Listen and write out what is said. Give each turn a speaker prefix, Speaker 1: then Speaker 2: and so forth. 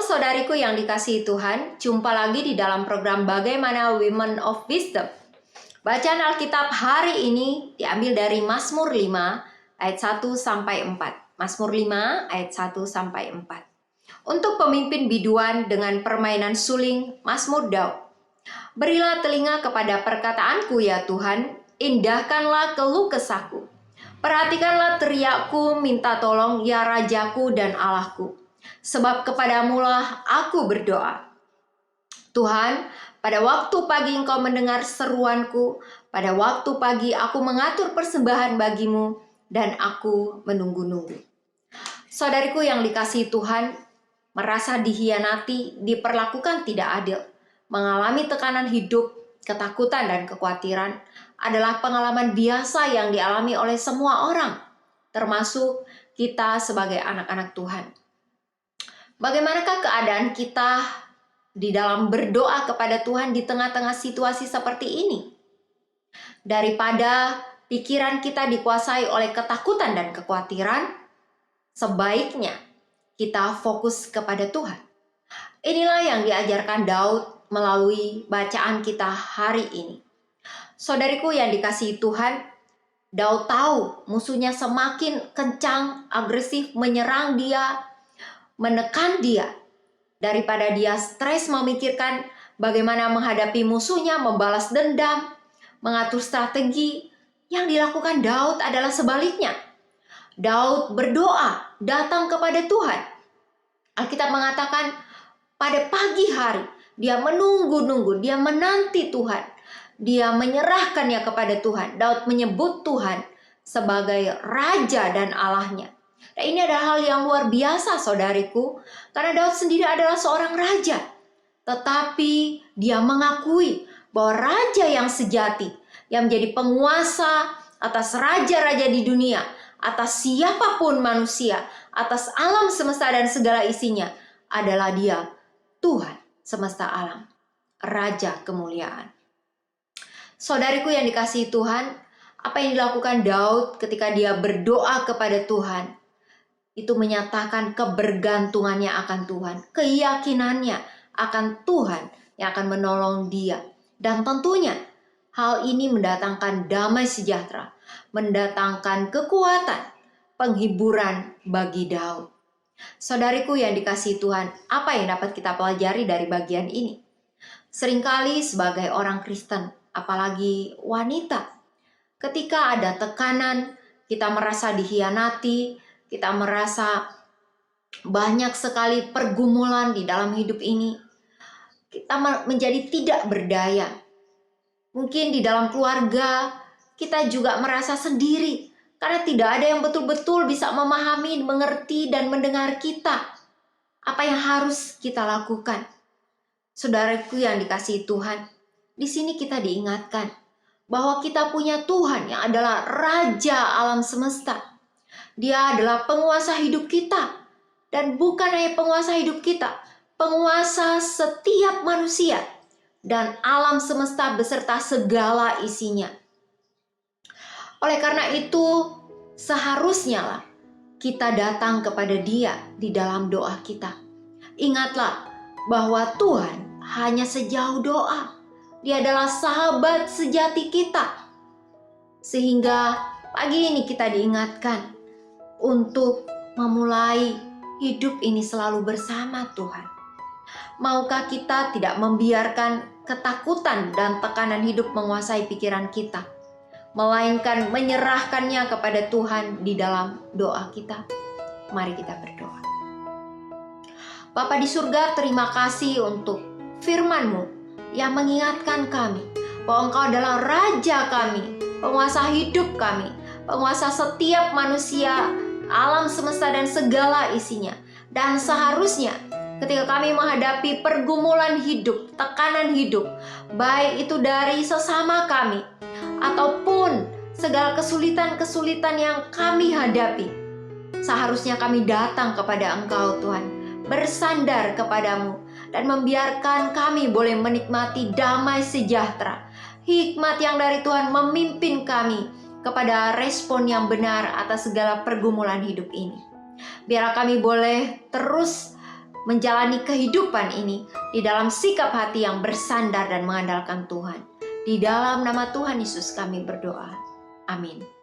Speaker 1: saudariku yang dikasihi Tuhan, jumpa lagi di dalam program Bagaimana Women of Wisdom. Bacaan Alkitab hari ini diambil dari Mazmur 5 ayat 1-4. Mazmur 5 ayat 1-4. Untuk pemimpin biduan dengan permainan suling, Mazmur Daud. Berilah telinga kepada perkataanku ya Tuhan, indahkanlah keluh kesahku. Perhatikanlah teriakku, minta tolong ya Rajaku dan Allahku. Sebab kepadamulah aku berdoa. Tuhan, pada waktu pagi Engkau mendengar seruanku, pada waktu pagi aku mengatur persembahan bagimu, dan aku menunggu-nunggu. Saudariku yang dikasihi Tuhan, merasa dihianati, diperlakukan tidak adil, mengalami tekanan hidup, ketakutan dan kekhawatiran adalah pengalaman biasa yang dialami oleh semua orang, termasuk kita sebagai anak-anak Tuhan. Bagaimanakah keadaan kita di dalam berdoa kepada Tuhan di tengah-tengah situasi seperti ini? Daripada pikiran kita dikuasai oleh ketakutan dan kekhawatiran, sebaiknya kita fokus kepada Tuhan. Inilah yang diajarkan Daud melalui bacaan kita hari ini. Saudariku yang dikasihi Tuhan, Daud tahu musuhnya semakin kencang, agresif, menyerang dia, menekan dia. Daripada dia stres memikirkan bagaimana menghadapi musuhnya, membalas dendam, mengatur strategi, yang dilakukan Daud adalah sebaliknya. Daud berdoa, datang kepada Tuhan. Alkitab mengatakan pada pagi hari dia menunggu-nunggu, dia menanti Tuhan, dia menyerahkannya kepada Tuhan. Daud menyebut Tuhan sebagai Raja dan Allahnya. Nah, ini adalah hal yang luar biasa saudariku, karena Daud sendiri adalah seorang raja. Tetapi dia mengakui bahwa raja yang sejati, yang menjadi penguasa atas raja-raja di dunia, atas siapapun manusia, atas alam semesta dan segala isinya, adalah dia, Tuhan semesta alam, Raja kemuliaan. Saudariku yang dikasihi Tuhan, apa yang dilakukan Daud ketika dia berdoa kepada Tuhan, itu menyatakan kebergantungannya akan Tuhan, keyakinannya akan Tuhan yang akan menolong dia. Dan tentunya hal ini mendatangkan damai sejahtera, mendatangkan kekuatan, penghiburan bagi Daud. Saudariku yang dikasihi Tuhan, apa yang dapat kita pelajari dari bagian ini? Seringkali sebagai orang Kristen, apalagi wanita, ketika ada tekanan, kita merasa dihianati, kita merasa banyak sekali pergumulan di dalam hidup ini. Kita menjadi tidak berdaya. Mungkin di dalam keluarga kita juga merasa sendiri karena tidak ada yang betul-betul bisa memahami, mengerti, dan mendengar kita. Apa yang harus kita lakukan? Saudaraku yang dikasihi Tuhan, di sini kita diingatkan bahwa kita punya Tuhan yang adalah Raja alam semesta. Dia adalah penguasa hidup kita. Dan bukan hanya penguasa hidup kita, penguasa setiap manusia dan alam semesta beserta segala isinya. Oleh karena itu, seharusnya lah kita datang kepada Dia di dalam doa kita. Ingatlah bahwa Tuhan hanya sejauh doa. Dia adalah sahabat sejati kita. Sehingga pagi ini kita diingatkan untuk memulai hidup ini selalu bersama Tuhan. Maukah kita tidak membiarkan ketakutan dan tekanan hidup menguasai pikiran kita, melainkan menyerahkannya kepada Tuhan di dalam doa kita? Mari kita berdoa. Bapa di surga, terima kasih untuk firman-Mu yang mengingatkan kami bahwa Engkau adalah Raja kami, penguasa hidup kami, penguasa setiap manusia, alam semesta dan segala isinya. Dan seharusnya ketika kami menghadapi pergumulan hidup, tekanan hidup, baik itu dari sesama kami ataupun segala kesulitan-kesulitan yang kami hadapi, seharusnya kami datang kepada Engkau Tuhan, bersandar kepadamu, dan membiarkan kami boleh menikmati damai sejahtera, hikmat yang dari Tuhan memimpin kami kepada respon yang benar atas segala pergumulan hidup ini. Biar kami boleh terus menjalani kehidupan ini di dalam sikap hati yang bersandar dan mengandalkan Tuhan. Di dalam nama Tuhan Yesus kami berdoa. Amin.